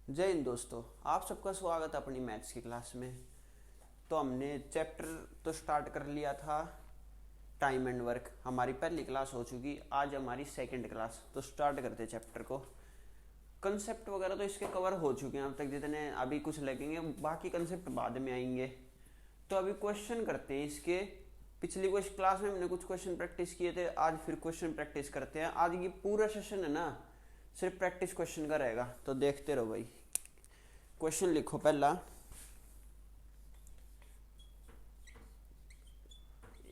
जय हिंद दोस्तों। आप सबका स्वागत है अपनी मैथ्स की क्लास में। तो हमने चैप्टर तो स्टार्ट कर लिया था, टाइम एंड वर्क। हमारी पहली क्लास हो चुकी, आज हमारी सेकंड क्लास। तो स्टार्ट करते चैप्टर को। कंसेप्ट वगैरह तो इसके कवर हो चुके हैं अब तक जितने, अभी कुछ लगेंगे, बाकी कंसेप्ट बाद में आएंगे। तो अभी क्वेश्चन करते हैं इसके। पिछली कुछ क्लास में हमने कुछ क्वेश्चन प्रैक्टिस किए थे, आज फिर क्वेश्चन प्रैक्टिस करते हैं। आज ये पूरा सेशन है ना, सिर्फ प्रैक्टिस क्वेश्चन का रहेगा, तो देखते रहो भाई। क्वेश्चन लिखो पहला।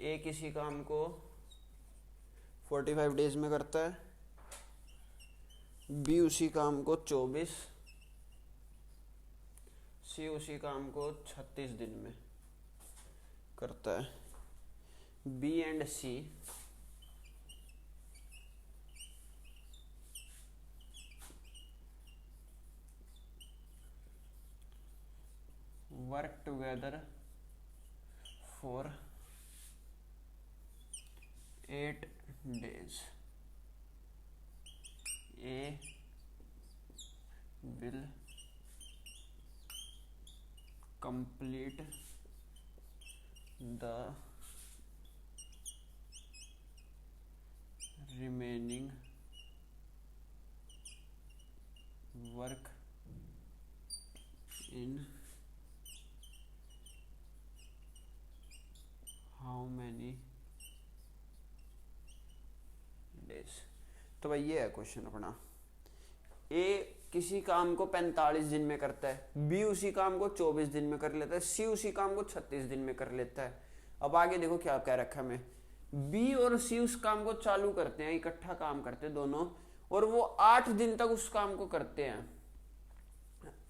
ए किसी काम को 45 डेज में करता है, बी उसी काम को 24, सी उसी काम को 36 दिन में करता है। B and C work together for 8 days. A will complete the remaining work in how many days। तो भाई ये है क्वेश्चन अपना। ए किसी काम को 45 दिन में करता है, बी उसी काम को 24 दिन में कर लेता है, सी उसी काम को 36 दिन में कर लेता है। अब आगे देखो क्या कह रखा है हमें। बी और सी उस काम को चालू करते हैं, इकट्ठा काम करते हैं दोनों, और वो 8 दिन तक उस काम को करते हैं।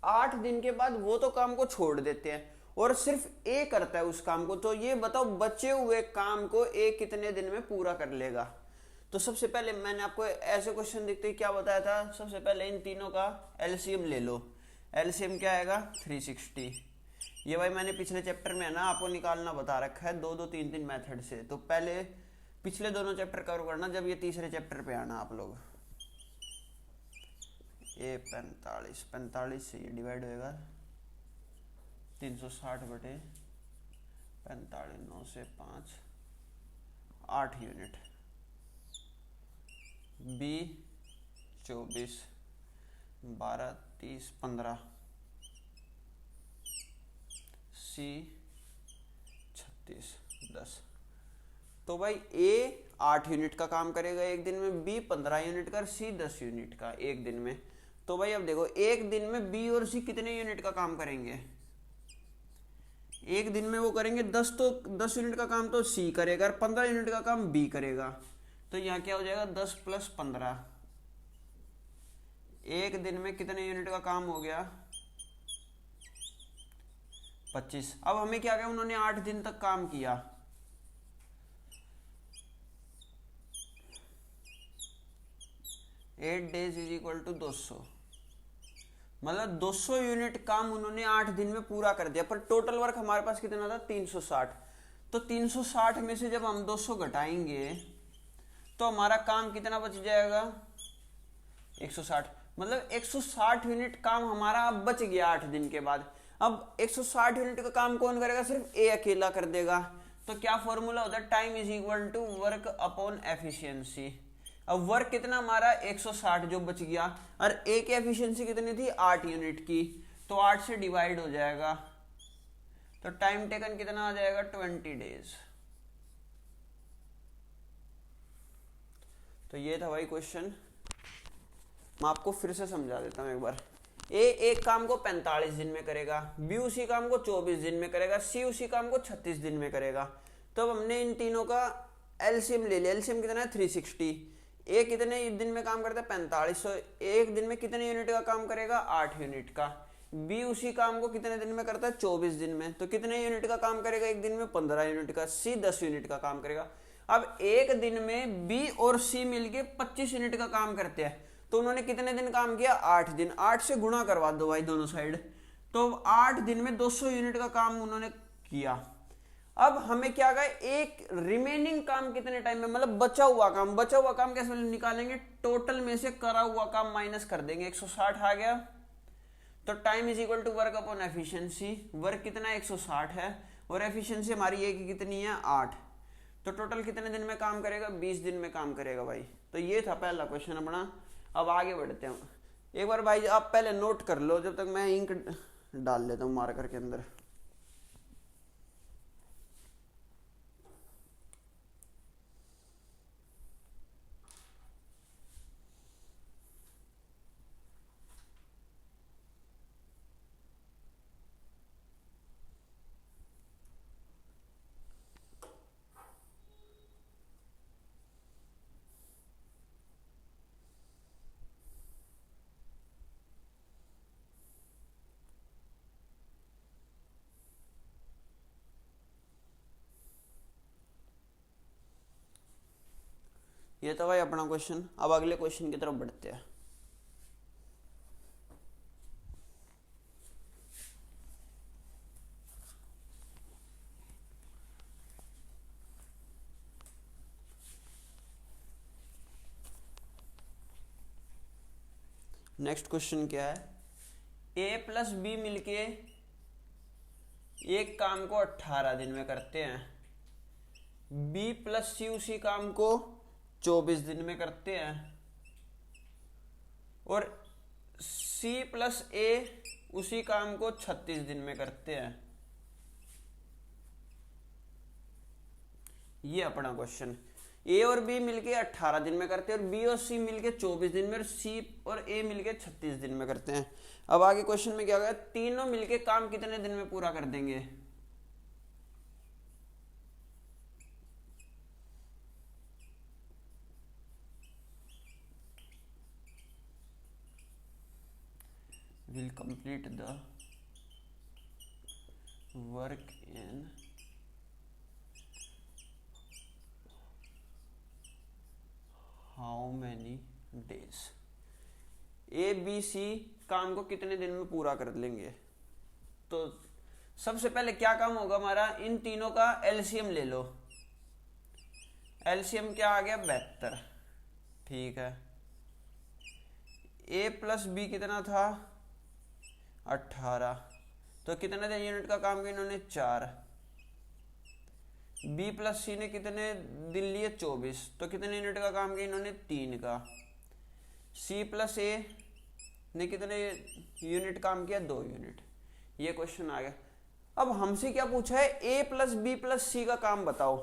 8 दिन के बाद वो तो काम को छोड़ देते हैं और सिर्फ ए करता है उस काम को। तो ये बताओ बचे हुए काम को ए कितने दिन में पूरा कर लेगा। तो सबसे पहले मैंने आपको ऐसे क्वेश्चन देखते ही क्या बताया था, सबसे पहले इन तीनों का एलसीएम ले लो। एलसीएम क्या आएगा 360। ये भाई मैंने पिछले चैप्टर में है ना आपको निकालना बता रखा है, 2-2-3-3 मेथड से। तो पहले पिछले दोनों चैप्टर कवर करना, जब ये तीसरे चैप्टर पे आना आप लोग। ये 45 से ये डिवाइड होएगा 360/45, 9 से 5, 8 यूनिट। बी 24, 12, 30, 15, सी 36, 10। तो भाई ए 8 यूनिट का काम करेगा एक दिन में, बी 15 यूनिट का, सी 10 यूनिट का एक दिन में। तो भाई अब देखो एक दिन में बी और सी कितने यूनिट का काम करेंगे। एक दिन में वो करेंगे 10, तो 10 यूनिट का काम तो सी करेगा और 15 यूनिट का काम बी करेगा। तो यहाँ क्या हो जाएगा 10 + 15। एक दिन में कितने यूनिट का काम हो गया 25। अब हमें क्या कहा, उन्होंने 8 दिन तक काम किया। Eight days is equal to 200, मतलब 200 यूनिट काम उन्होंने 8 दिन में पूरा कर दिया। पर टोटल वर्क हमारे पास कितना था 360। तो 360 में से जब हम 200 घटाएंगे तो हमारा काम कितना बच जाएगा 160। मतलब 160 यूनिट काम हमारा अब बच गया 8 दिन के बाद। अब 160 यूनिट का काम कौन करेगा, सिर्फ ए अकेला कर देगा। तो क्या फॉर्मूला होता है, time is equal to work upon efficiency. अब वर्क कितना हमारा 160 जो बच गया, और ए की एफिशिएंसी कितनी थी 8 यूनिट की, तो 8 से डिवाइड हो जाएगा। तो टाइम टेकन कितना आ जाएगा 20 डेज। तो ये था भाई क्वेश्चन। मैं आपको फिर से समझा देता हूं एक बार। ए एक काम को 45 दिन में करेगा, बी उसी काम को 24 दिन में करेगा, सी उसी काम को 36 दिन में करेगा। तो अब हमने इन तीनों का एलसीएम ले लिया। एलसीएम कितना है 360। ए कितने दिन में काम करता है 45। तो एक दिन में कितने यूनिट का काम करेगा 8 यूनिट का। बी उसी काम को कितने दिन में करता है 24 दिन में। तो कितने यूनिट का काम करेगा एक दिन में 15 यूनिट का। सी 10 यूनिट का काम करेगा। अब एक दिन में बी और सी मिलके 25 यूनिट का काम करते हैं। तो उन्होंने कितने दिन काम किया 8 दिन। 8 से गुणा करवा दो भाई दोनों साइड। तो 8 दिन में 200 यूनिट का काम उन्होंने किया। अब हमें क्या कहा, एक रिमेनिंग काम कितने टाइम में, मतलब बचा हुआ काम। बचा हुआ काम कैसे निकालेंगे, टोटल में से करा हुआ काम माइनस कर देंगे। 160 आ गया तो time is equal to work upon efficiency. Work कितना है 160 है और एफिशिएंसी हमारी ये की कितनी है 8। तो टोटल कितने दिन में काम करेगा 20 दिन में काम करेगा भाई। तो ये था पहला क्वेश्चन अपना। अब आगे बढ़ते हैं। एक बार भाई आप पहले नोट कर लो जब तक मैं इंक डाल लेता हूँ मार्कर के अंदर। ये तो भाई अपना क्वेश्चन। अब अगले क्वेश्चन की तरफ बढ़ते हैं। नेक्स्ट क्वेश्चन क्या है, ए प्लस बी मिलके एक काम को 18 दिन में करते हैं, बी प्लस सी उसी काम को 24 दिन में करते हैं, और सी प्लस ए उसी काम को 36 दिन में करते हैं। ये अपना क्वेश्चन। ए और बी मिलके 18 दिन में करते हैं और बी और सी मिलके 24 दिन में, और सी और ए मिलके 36 दिन में करते हैं। अब आगे क्वेश्चन में क्या होगा, तीनों मिलके काम कितने दिन में पूरा कर देंगे। Will complete the work in how many days. A B C काम को कितने दिन में पूरा कर लेंगे। तो सबसे पहले क्या काम होगा हमारा, इन तीनों का एलसीएम ले लो। एलसीएम क्या आ गया 72। ठीक है, ए प्लस बी कितना था 18, तो कितने दिन यूनिट का काम किया इन्होंने 4। बी प्लस सी ने कितने दिन लिए 24, तो कितने यूनिट का काम किया इन्होंने 3 का। सी प्लस ए ने कितने यूनिट काम किया 2 यूनिट। ये क्वेश्चन आ गया। अब हमसे क्या पूछा है, ए प्लस बी प्लस सी का काम बताओ।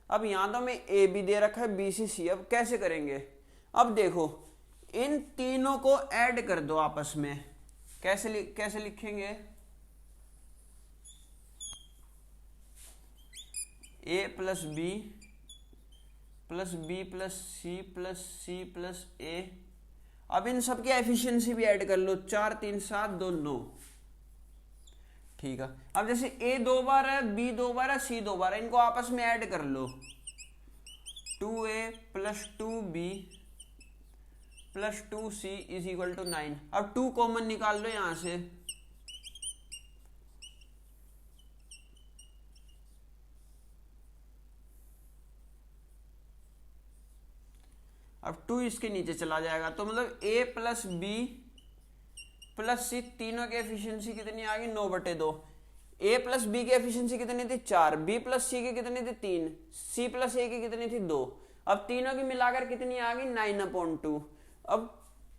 अब यहां तो हमें ए भी दे रखा है बी सी सी। अब कैसे करेंगे, अब देखो इन तीनों को ऐड कर दो आपस में। कैसे लिखेंगे, A plus B plus C plus A. अब इन सब की एफिशिएंसी भी ऐड कर लो, 4 3 7 2 9। ठीक है, अब जैसे ए 2 बार है, बी 2 बार है, सी 2 बार है, इनको आपस में ऐड कर लो। 2a plus 2b plus 2c is equal to 9। अब 2 कॉमन निकाल लो यहां से। अब 2 इसके नीचे चला जाएगा, तो मतलब a प्लस बी प्लस सी तीनों की एफिशिएंसी कितनी आ गई 9/2। ए प्लस बी की एफिशिएंसी कितनी थी 4, बी प्लस सी की कितनी थी 3, सी प्लस ए की कितनी थी 2। अब तीनों की मिलाकर कितनी आ गई 9/2। अब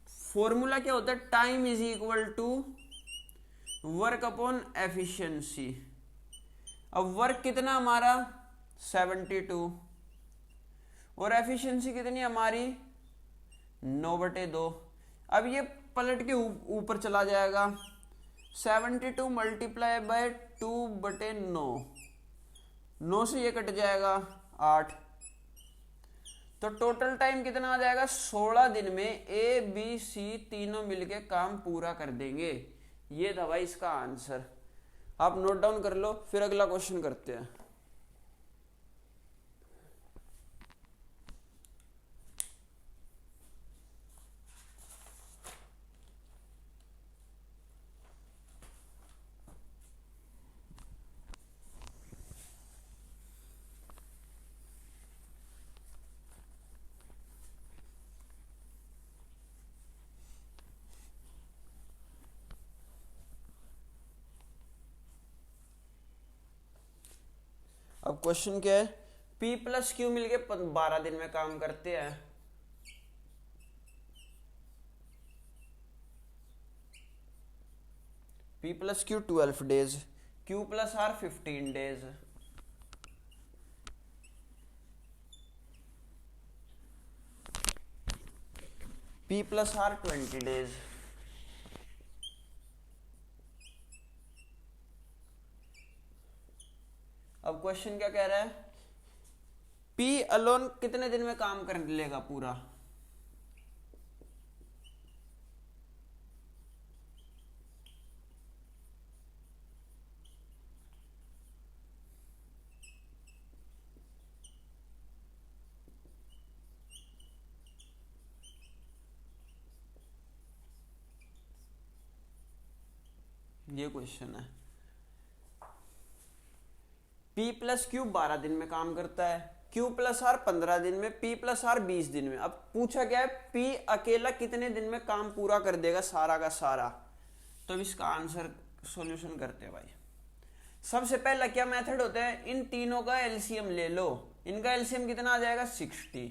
फॉर्मूला क्या होता है, time is equal to work upon efficiency. अब वर्क कितना हमारा 72 और एफिशिएंसी कितनी हमारी 9/2। अब ये पलट के ऊपर चला जाएगा, 72 मल्टीप्लाई बाय 2/9, 9 से ये कट जाएगा 8। तो टोटल टाइम कितना आ जाएगा 16 दिन में ए बी सी तीनों मिलके काम पूरा कर देंगे। ये था भाई इसका आंसर। आप नोट डाउन कर लो, फिर अगला क्वेश्चन करते हैं। अब क्वेश्चन क्या है, P प्लस क्यू मिलके 12 दिन में काम करते हैं। P plus Q 12 days, Q plus R 15 days. P plus R 20 days. अब क्वेश्चन क्या कह रहा है, P अलोन कितने दिन में काम कर लेगा पूरा। ये क्वेश्चन है। P प्लस क्यू 12 दिन में काम करता है, Q प्लस आर 15 दिन में, P प्लस आर 20 दिन में। अब पूछा क्या है, P अकेला कितने दिन में काम पूरा कर देगा सारा का सारा। तो इसका आंसर सॉल्यूशन करते हैं भाई। सबसे पहला क्या मेथड होता है, इन तीनों का एलसीएम ले लो। इनका एलसीएम कितना आ जाएगा 60।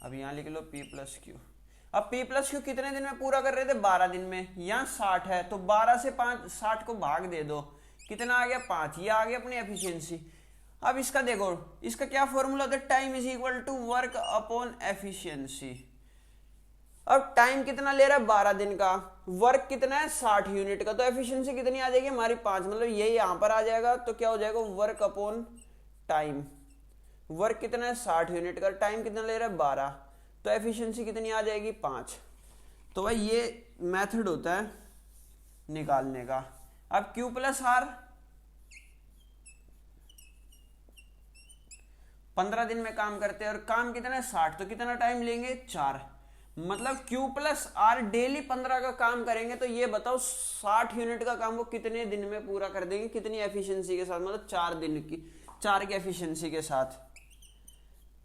अब यहां लिख लो P प्लस क्यू। अब P प्लस क्यू कितने दिन में पूरा कर रहे थे, 12 दिन में। यहाँ 60 है तो 12 से 5 60 को भाग दे दो, कितना आ गया 5। ये आ गया अपनी एफिशिएंसी। अब इसका देखो, इसका क्या फॉर्मूला होता है, time is equal to work upon efficiency. अब टाइम कितना ले रहा है 12 दिन का, वर्क कितना है 60 यूनिट का, तो एफिशिएंसी कितनी आ जाएगी हमारी 5। मतलब ये यहां पर आ जाएगा, तो क्या हो जाएगा वर्क अपॉन टाइम। वर्क कितना है 60 यूनिट का, टाइम कितना ले रहा है 12, तो एफिशिएंसी कितनी आ जाएगी 5। तो भाई ये मेथड होता है निकालने का। अब Q प्लस आर 15 दिन में काम करते हैं और काम कितना है 60, तो कितना टाइम लेंगे 4। मतलब Q प्लस आर डेली 15 का काम करेंगे, तो ये बताओ 60 यूनिट का काम वो कितने दिन में पूरा कर देंगे, कितनी एफिशिएंसी के साथ, मतलब 4 दिन की, 4 की एफिशिएंसी के साथ।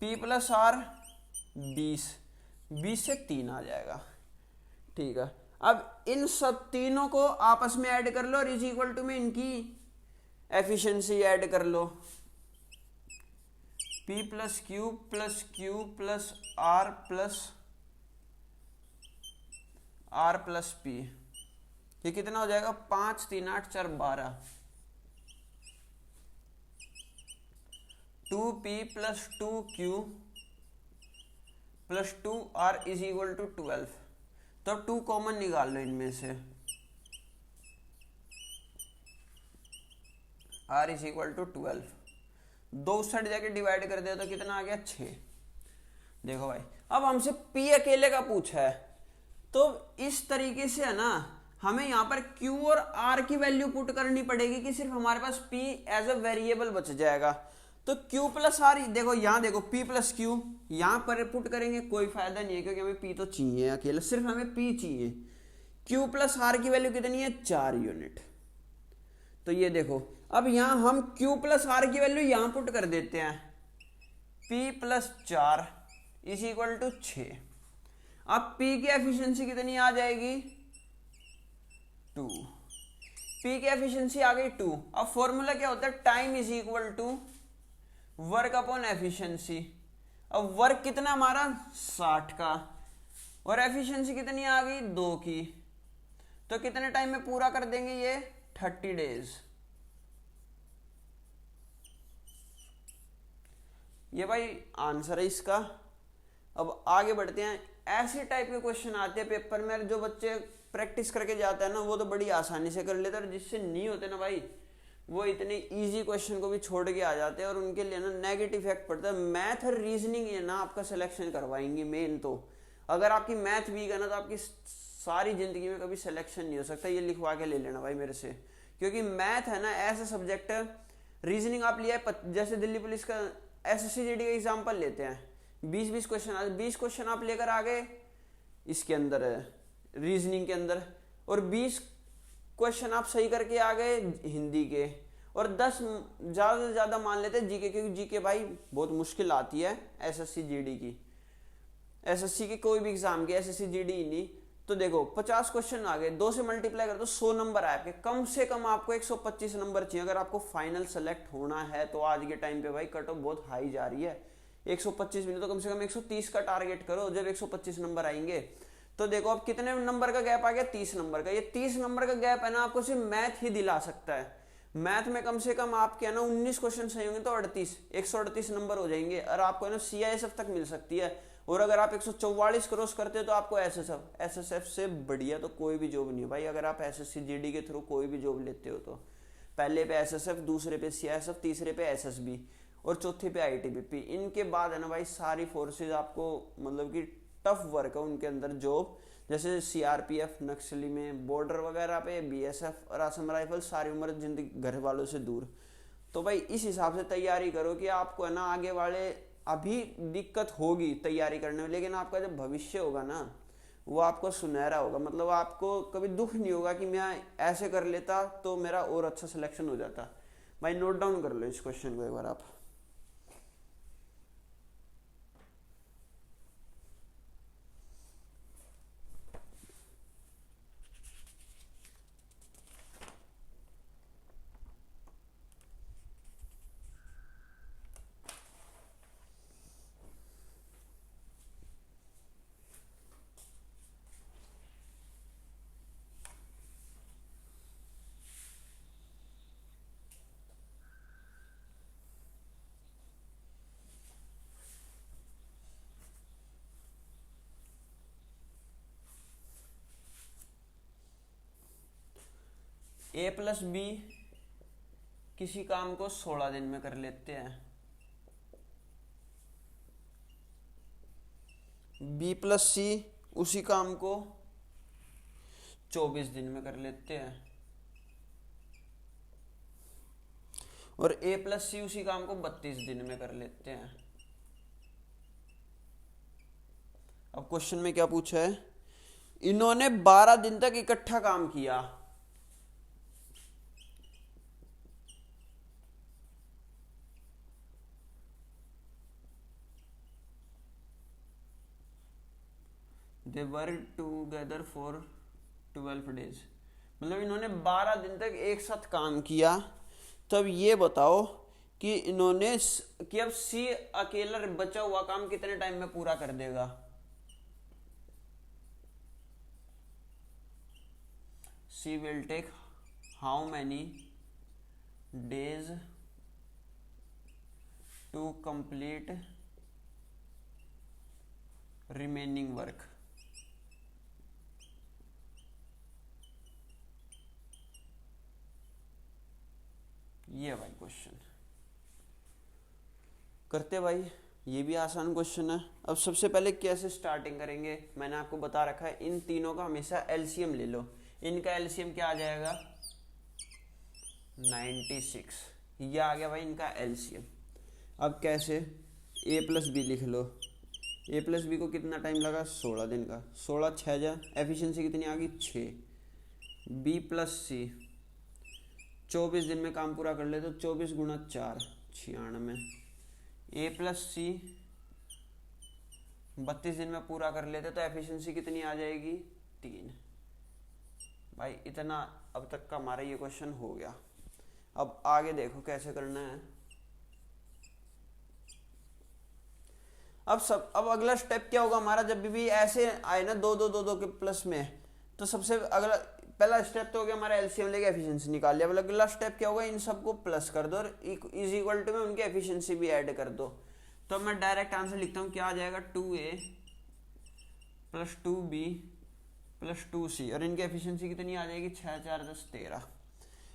P प्लस आर 20 से 3 आ जाएगा। ठीक है, अब इन सब तीनों को आपस में ऐड कर लो और इज इक्वल टू में इनकी एफिशिएंसी ऐड कर लो। P plus Q plus R plus P, ये कितना हो जाएगा 5 3 8 4 12। 2P plus 2Q plus 2R is equal to 12। तो 2 कॉमन निकाल लो इनमें से, R is equal to 12। 2 side जाके डिवाइड कर दिया तो कितना आ गया 6। देखो भाई, अब हमसे P अकेले का पूछा है, तो इस तरीके से है ना, हमें यहां पर Q और R की वैल्यू पुट करनी पड़ेगी कि सिर्फ हमारे पास P एज अ वेरिएबल बच जाएगा। तो Q प्लस आर, देखो यहां देखो P प्लस क्यू यहां पर पुट करेंगे कोई फायदा नहीं है, क्योंकि हमें P तो चाहिए अकेला, सिर्फ हमें P चाहिए। Q प्लस आर की वैल्यू कितनी है 4 यूनिट। तो ये देखो, अब यहां हम Q प्लस आर की वैल्यू यहां पुट कर देते हैं, P plus 4 is equal to 6। अब P की एफिशिएंसी कितनी आ जाएगी 2। P की एफिशिएंसी आ गई 2। अब फॉर्मूला क्या होता है, time is equal to work upon efficiency. अब वर्क कितना हमारा 60 का और एफिशिएंसी कितनी आ गई 2 की, तो कितने टाइम में पूरा कर देंगे ये 30 डेज। ये भाई आंसर है इसका। अब आगे बढ़ते हैं। ऐसे टाइप के क्वेश्चन आते हैं पेपर में, जो बच्चे प्रैक्टिस करके जाता है ना वो तो बड़ी आसानी से कर लेते हैं, और जिससे नहीं होते ना भाई वो इतने इजी क्वेश्चन को भी छोड़ के आ जाते हैं और उनके लिए ना नेगेटिव इफेक्ट पड़ता है। मैथ और रीजनिंग ये ना आपका सिलेक्शन करवाएंगी मेन। तो अगर आपकी मैथ वीक है ना तो आपकी सारी जिंदगी में कभी सिलेक्शन नहीं हो सकता। ये लिखवा के ले लेना भाई मेरे से, क्योंकि मैथ है ना ऐसा सब्जेक्ट है। रीजनिंग आप लिया है, जैसे दिल्ली पुलिस का SSC GD का एग्जाम्पल लेते हैं, 20-20 क्वेश्चन, 20 क्वेश्चन आप लेकर आ गए इसके अंदर रीजनिंग के अंदर, और 20 क्वेश्चन आप सही करके आ गए हिंदी के, और 10 ज़्यादा से ज़्यादा मान लेते हैं जीके, क्योंकि जीके भाई बहुत मुश्किल आती है SSC GD की, SSC की कोई भी एग्जाम की, SSC GD ही नहीं। तो देखो 50 क्वेश्चन आ गए, 2 से मल्टीप्लाई कर दो 100 नंबर आए आपके। कम से कम आपको 125 नंबर चाहिए अगर आपको फाइनल सेलेक्ट होना है। तो आज के टाइम पे भाई कट ऑफ बहुत हाई जा रही है। 125 भी नहीं तो कम से कम 130 का टारगेट करो जब 125 नंबर आएंगे। तो देखो अब कितने नंबर का गैप आ गया, 30 नंबर का। ये 30 नंबर का गैप है ना, आपको सिर्फ मैथ ही दिला सकता है। मैथ में कम से कम आपके है ना 19 क्वेश्चन सही होंगे तो 138 नंबर हो जाएंगे और आपको है ना CISF तक मिल सकती है। और अगर आप 144 क्रॉस करते हो तो आपको SSF से बढ़िया तो कोई भी जॉब नहीं है भाई। अगर आप SSC GD के थ्रू कोई भी जॉब लेते हो तो पहले पे SSF, दूसरे पे CISF, तीसरे पे SSB और चौथे पे ITBP। इनके बाद है ना भाई सारी फोर्सेज आपको मतलब कि टफ वर्क है उनके अंदर जॉब, जैसे CRPF नक्सली में, बॉर्डर वगैरह पे BSF और असम राइफल, सारी उम्र जिंदगी घर वालों से दूर। तो भाई इस हिसाब से तैयारी करो कि आपको है ना आगे वाले अभी दिक्कत होगी तैयारी करने में, लेकिन आपका जब भविष्य होगा ना वो आपको सुनहरा होगा। मतलब आपको कभी दुख नहीं होगा कि मैं ऐसे कर लेता तो मेरा और अच्छा सिलेक्शन हो जाता। भाई नोट डाउन कर लो इस क्वेश्चन को एक बार आप। A+B किसी काम को 16 दिन में कर लेते हैं, B+C उसी काम को 24 दिन में कर लेते हैं और A+C उसी काम को 32 दिन में कर लेते हैं। अब क्वेश्चन में क्या पूछा है, इन्होंने 12 दिन तक इकट्ठा काम किया। They worked together for 12 days, मतलब इन्होंने 12 दिन तक एक साथ काम किया। तब ये बताओ कि इन्होंने कि अब C अकेला बचा हुआ काम कितने टाइम में पूरा कर देगा। C will take how many days to complete remaining work। ये भाई क्वेश्चन करते भाई, ये भी आसान क्वेश्चन है। अब सबसे पहले कैसे स्टार्टिंग करेंगे, मैंने आपको बता रखा है इन तीनों का हमेशा LCM ले लो। इनका LCM क्या आ जाएगा 96, ये आ गया भाई इनका LCM। अब कैसे, A+B लिख लो। A+B को कितना टाइम लगा 16 दिन का, 16 6 जा, एफिशिएंसी कितनी आ गई 6। B+C 24 दिन में काम पूरा कर ले तो 24 गुणा 4 96। A+C 32 दिन में पूरा कर लेते तो एफिशिएंसी कितनी आ जाएगी 3। भाई इतना अब तक का हमारा ये क्वेश्चन हो गया। अब आगे देखो कैसे करना है। अब अगला स्टेप क्या होगा हमारा, जब भी ऐसे आए ना 2 2 2 2 के प्लस में, तो सबसे अगला पहला स्टेप तो हो गया हमारा LCM लेके एफिशिएंसी निकाल लिया। अगला स्टेप क्या होगा, इन सबको प्लस कर दो और इज इक्वल टू में उनकी एफिशिएंसी भी ऐड कर दो। तो मैं डायरेक्ट आंसर लिखता हूँ, क्या आ जाएगा 2A + 2B + 2C और इनकी एफिशिएंसी कितनी आ जाएगी 6 4 10 13।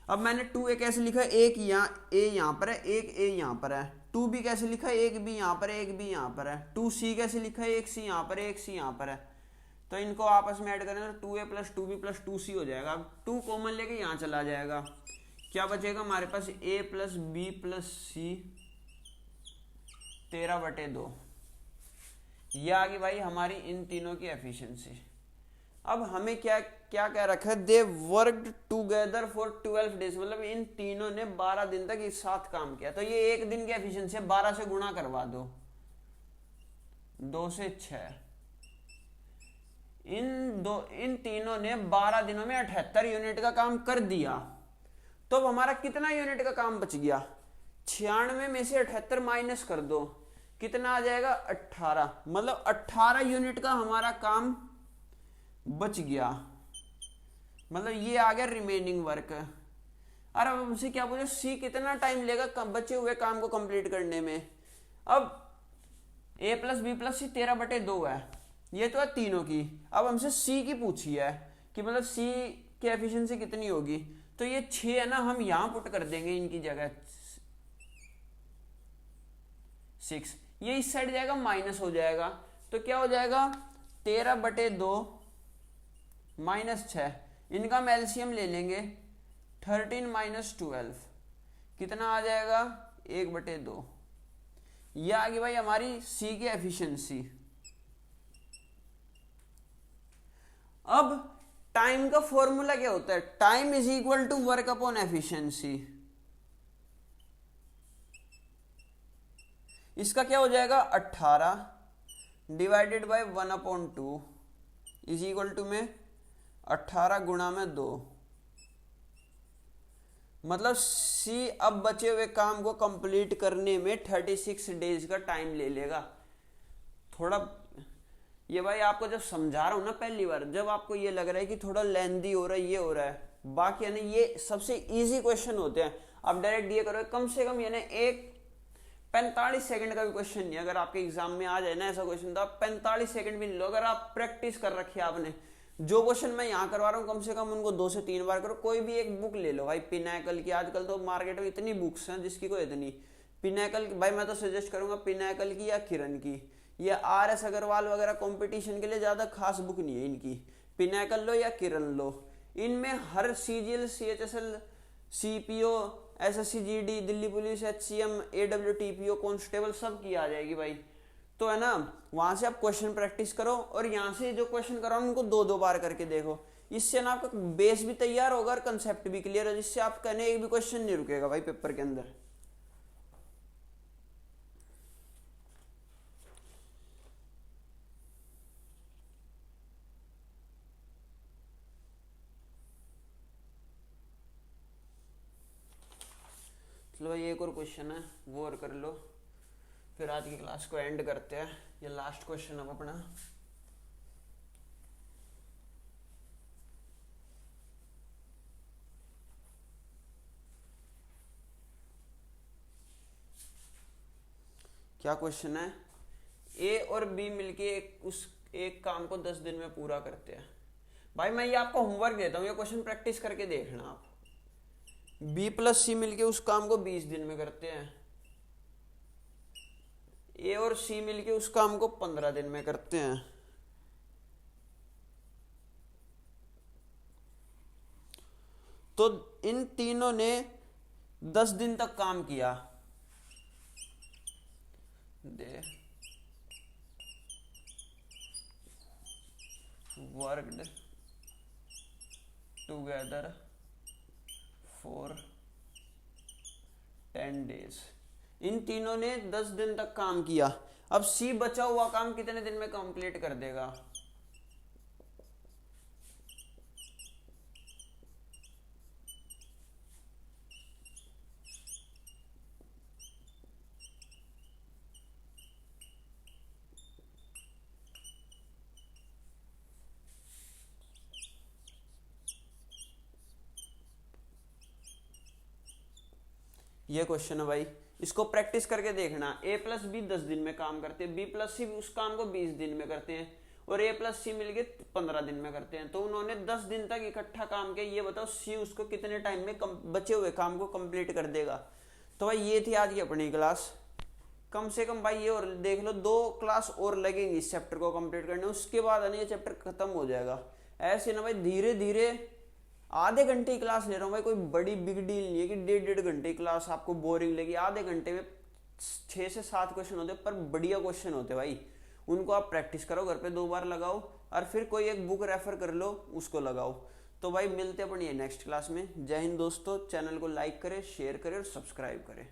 अब मैंने 2A कैसे लिखा है, एक यहाँ A यहाँ पर है, एक A यहाँ पर है। 2B कैसे लिखा है, एक B यहाँ पर है, एक B यहाँ पर है। 2C कैसे लिखा है, एक C यहाँ पर है, एक C यहाँ पर है। तो इनको आपस में ऐड करें तो 2A + 2B + 2C हो जाएगा। अब 2 कॉमन लेके यहाँ चला जाएगा, क्या बचेगा हमारे पास A + B + C 13/2। ये आ गई भाई हमारी इन तीनों की एफिशिएंसी। अब हमें क्या क्या कह रखा है, दे वर्कड टुगेदर फॉर 12 डेज, मतलब इन तीनों ने 12 दिन तक एक साथ काम किया। तो ये एक दिन की एफिशिएंसी 12 से गुणा करवा दो, 2 से 6। इन तीनों ने 12 दिनों में 78 यूनिट का काम कर दिया। तो अब हमारा कितना यूनिट का काम बच गया? 96 में से 78 माइनस कर दो, कितना आ जाएगा? 18। मतलब 18 यूनिट का हमारा काम बच गया। मतलब ये आ गया रिमेनिंग वर्क। और अब हमसे क्या पूछे? सी कितना टाइम लेगा बचे हुए काम को कंप्लीट करने में? अब a प्लस बी प्लस सी 13/2 है, ये तो है तीनों की। अब हमसे सी की पूछी है कि मतलब सी की एफिशिएंसी कितनी होगी। तो ये 6 है ना, हम यहां पुट कर देंगे इनकी जगह 6। ये इस साइड जाएगा, माइनस हो जाएगा। तो क्या हो जाएगा? 13/2 माइनस 6। इनका हम एलसीएम ले लेंगे, 13 माइनस 12 कितना आ जाएगा? 1/2। ये आ गई भाई हमारी सी की एफिशिएंसी। अब टाइम का फॉर्मूला क्या होता है? Time is equal to work upon efficiency. इसका क्या हो जाएगा? 18 divided by 1/2 is equal to में 18 गुणा में 2। मतलब सी अब बचे हुए काम को कंप्लीट करने में 36 डेज का टाइम ले लेगा। थोड़ा ये भाई आपको जब समझा रहा हूं ना पहली बार, जब आपको ये लग रहा है कि थोड़ा लेंदी हो रहा है, ये हो रहा है, बाकी यानी ये सबसे इजी क्वेश्चन होते हैं। आप डायरेक्ट ये करो, कम से कम यानी 45 सेकंड का भी क्वेश्चन नहीं। अगर आपके एग्जाम में आ जाए ना ऐसा क्वेश्चन, तो आप 45 सेकंड भी नहीं लो। अगर आप प्रैक्टिस कर रखी है आपने, जो क्वेश्चन मैं यहाँ करवा रहा हूँ कम से कम उनको 2 से 3 बार करो। कोई भी एक बुक ले लो भाई, पिनाकल की। आजकल तो मार्केट में इतनी बुक्स हैं जिसकी कोई इतनी। पिनाकल भाई मैं तो सजेस्ट करूंगा पिनाकल की या किरण की, या RS अग्रवाल वगैरह कंपटीशन के लिए ज्यादा खास बुक नहीं है इनकी। पिनाकल लो या किरण लो, इनमें हर CGL CHSL CPO SSC GD Delhi police HCM AW TPO constable सब की आ जाएगी भाई। तो है ना, वहां से आप क्वेश्चन प्रैक्टिस करो और यहाँ से जो क्वेश्चन कराओ उनको 2-2 बार करके देखो। इससे ना आपका बेस भी तैयार होगा और कंसेप्ट भी क्लियर है, जिससे आप कहने एक भी क्वेश्चन नहीं रुकेगा भाई पेपर के अंदर। चलो भाई एक और क्वेश्चन है, वो और कर लो, फिर आज की क्लास को एंड करते हैं। ये लास्ट क्वेश्चन अब अपना। क्या क्वेश्चन है? ए और बी मिलके एक काम को 10 दिन में पूरा करते हैं। भाई मैं ये आपको होमवर्क देता हूँ, ये क्वेश्चन प्रैक्टिस करके देखना आप। बी प्लस सी मिलके उस काम को 20 दिन में करते हैं। ए और सी मिलके उस काम को 15 दिन में करते हैं। तो इन तीनों ने 10 दिन तक काम किया। They worked together for 10 days. इन तीनों ने 10 दिन तक काम किया। अब सी बचा हुआ काम कितने दिन में कंप्लीट कर देगा? ये क्वेश्चन है भाई, इसको प्रैक्टिस करके देखना। ए प्लस बी 10 दिन में काम करते हैं, बी प्लस सी उस काम को 20 दिन में करते हैं, और ए प्लस सी मिलके 15 दिन में करते हैं। तो उन्होंने 10 दिन तक इकट्ठा काम किया। ये बताओ सी उसको कितने टाइम में बचे हुए काम को कंप्लीट कर देगा। तो भाई ये थी आज की अपनी क्लास। कम से कम भाई ये और देख लो, 2 क्लास और लगेंगी इस चैप्टर को कंप्लीट करने, उसके बाद है ना ये चैप्टर खत्म हो जाएगा। ऐसे ना भाई धीरे धीरे आधे घंटे की क्लास ले रहा हूँ भाई, कोई बड़ी बिग डील नहीं है कि 1.5 घंटे की क्लास आपको बोरिंग लगी। आधे घंटे में 6 से 7 क्वेश्चन होते, पर बढ़िया क्वेश्चन होते भाई। उनको आप प्रैक्टिस करो, घर पे 2 बार लगाओ, और फिर कोई एक बुक रेफर कर लो, उसको लगाओ। तो भाई मिलते हैं अपनी नेक्स्ट क्लास में। जय हिंद दोस्तों। चैनल को लाइक करें, शेयर करें और सब्सक्राइब करें।